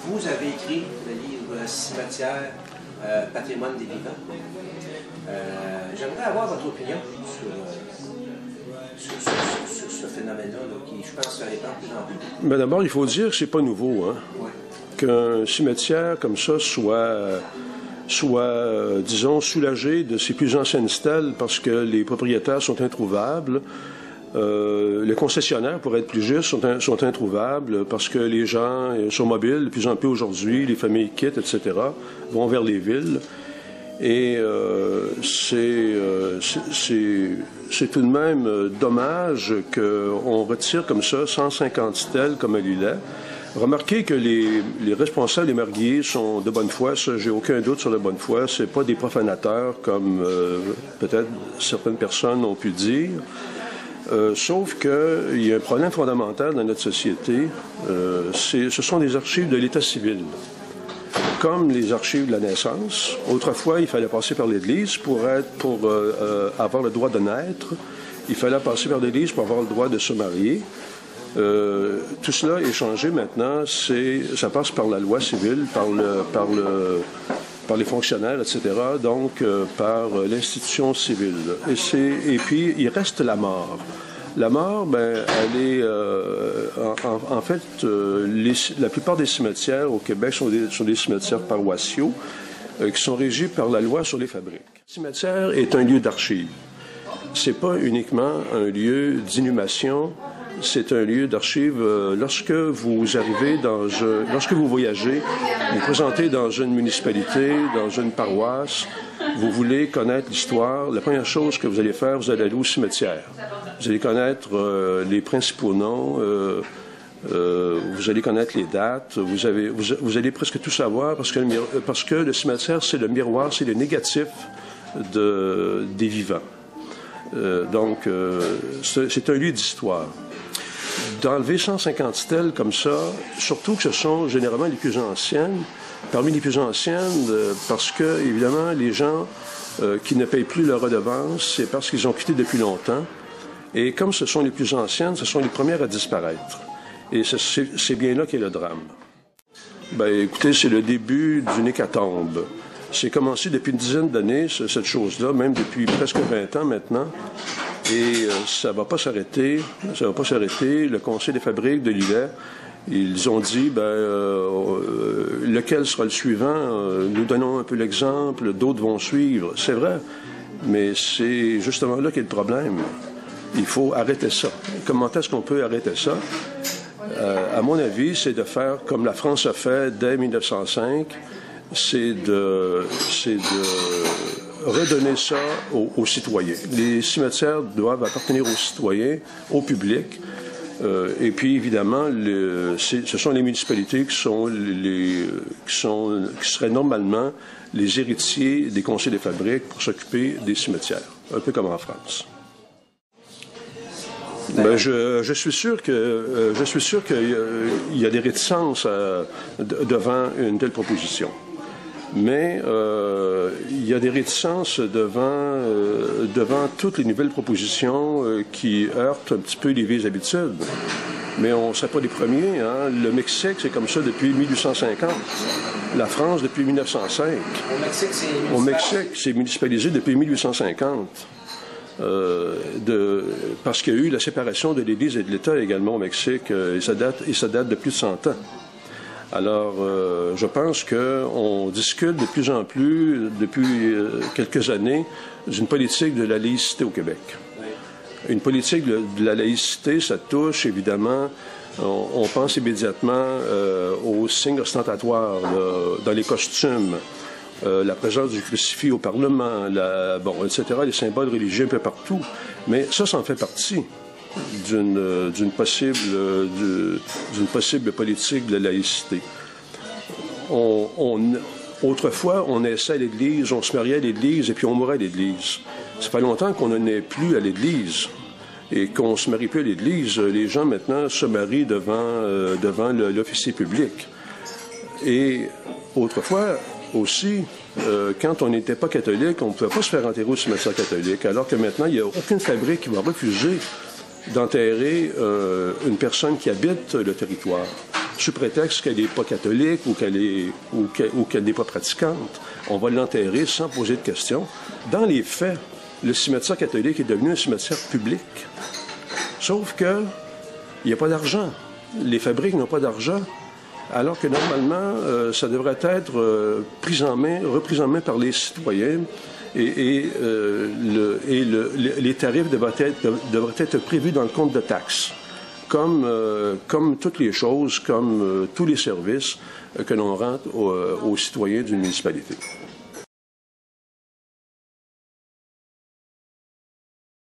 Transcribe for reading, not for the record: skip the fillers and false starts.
vous avez écrit le livre Cimetière, patrimoine des vivants. J'aimerais avoir votre opinion sur ce phénomène-là, qui, je pense, se répand de plus en plus. Ben d'abord, il faut dire que c'est pas nouveau, hein? Ouais. Qu'un cimetière comme ça soit disons, soulagé de ses plus anciennes stèles parce que les propriétaires sont introuvables. Les concessionnaires, pour être plus juste, sont introuvables parce que les gens sont mobiles de plus en plus aujourd'hui, les familles quittent, etc., vont vers les villes. Et c'est tout de même dommage qu'on retire comme ça 150 stèles comme à Lillet. Remarquez que les responsables des marguilliers sont de bonne foi, ça, j'ai aucun doute sur la bonne foi. C'est pas des profanateurs comme peut-être certaines personnes ont pu dire. Sauf qu'il y a un problème fondamental dans notre société. Ce sont des archives de l'État civil. Comme les archives de la naissance. Autrefois, il fallait passer par l'Église pour avoir le droit de naître. Il fallait passer par l'Église pour avoir le droit de se marier. Tout cela est changé maintenant. Ça passe par la loi civile, par les fonctionnaires, etc., donc par l'institution civile. Et puis, il reste la mort. La mort, ben, elle est... en fait, la plupart des cimetières au Québec sont des cimetières paroissiaux qui sont régis par la loi sur les fabriques. Le cimetière est un lieu d'archives. C'est pas uniquement un lieu d'inhumation, c'est un lieu d'archives. Lorsque vous voyagez, vous présentez dans une municipalité, dans une paroisse, vous voulez connaître l'histoire, la première chose que vous allez faire, vous allez aller au cimetière. Vous allez connaître les principaux noms, vous allez connaître les dates, vous allez presque tout savoir parce que le cimetière, c'est le miroir, c'est le négatif des vivants. Donc, c'est un lieu d'histoire. D'enlever 150 stèles comme ça, surtout que ce sont généralement les plus anciennes, parmi les plus anciennes, parce que, évidemment, les gens qui ne payent plus leur redevance, c'est parce qu'ils ont quitté depuis longtemps. Et comme ce sont les plus anciennes, ce sont les premières à disparaître. Et c'est bien là qu'est le drame. Ben, écoutez, c'est le début d'une hécatombe. C'est commencé depuis une dizaine d'années, cette chose-là, même depuis presque 20 ans maintenant. Et ça va pas s'arrêter. Ça va pas s'arrêter. Le Conseil des fabriques de Lillet, ils ont dit, lequel sera le suivant? Nous donnons un peu l'exemple, d'autres vont suivre. C'est vrai, mais c'est justement là qu'est le problème. Il faut arrêter ça. Comment est-ce qu'on peut arrêter ça? À mon avis, c'est de faire comme la France a fait dès 1905, c'est de redonner ça aux citoyens. Les cimetières doivent appartenir aux citoyens, au public. Et puis, évidemment, ce sont les municipalités qui seraient normalement les héritiers des conseils des fabriques pour s'occuper des cimetières, un peu comme en France. Ben, je suis sûr qu'il y a des réticences devant une telle proposition. Mais il y a des réticences devant toutes les nouvelles propositions qui heurtent un petit peu les vieilles habitudes. Mais on ne serait pas les premiers. Hein? Le Mexique, c'est comme ça depuis 1850. La France, depuis 1905. Au Mexique, c'est municipalisé depuis 1850. Parce qu'il y a eu la séparation de l'Église et de l'État également au Mexique, et ça date de plus de 100 ans. Alors, je pense qu'on discute de plus en plus, depuis quelques années, d'une politique de la laïcité au Québec. Une politique de la laïcité, ça touche évidemment, on pense immédiatement aux signes ostentatoires dans les costumes, la présence du crucifix au Parlement, etc., les symboles religieux un peu partout. Mais ça en fait partie d'une possible politique de laïcité. Autrefois, on naissait à l'Église, on se mariait à l'Église et puis on mourait à l'Église. Ça fait longtemps qu'on n'en est plus à l'Église et qu'on ne se marie plus à l'Église. Les gens maintenant se marient devant l'officier public. Et autrefois aussi, quand on n'était pas catholique, on ne pouvait pas se faire enterrer au cimetière catholique, alors que maintenant, il n'y a aucune fabrique qui va refuser d'enterrer une personne qui habite le territoire. sous prétexte qu'elle n'est pas catholique ou qu'elle n'est pas pratiquante. On va l'enterrer sans poser de questions. Dans les faits, le cimetière catholique est devenu un cimetière public. Sauf que il n'y a pas d'argent. Les fabriques n'ont pas d'argent. Alors que normalement, ça devrait être repris en main par les citoyens et les tarifs devraient être prévus dans le compte de taxes, comme toutes les choses, comme tous les services que l'on rend aux citoyens d'une municipalité.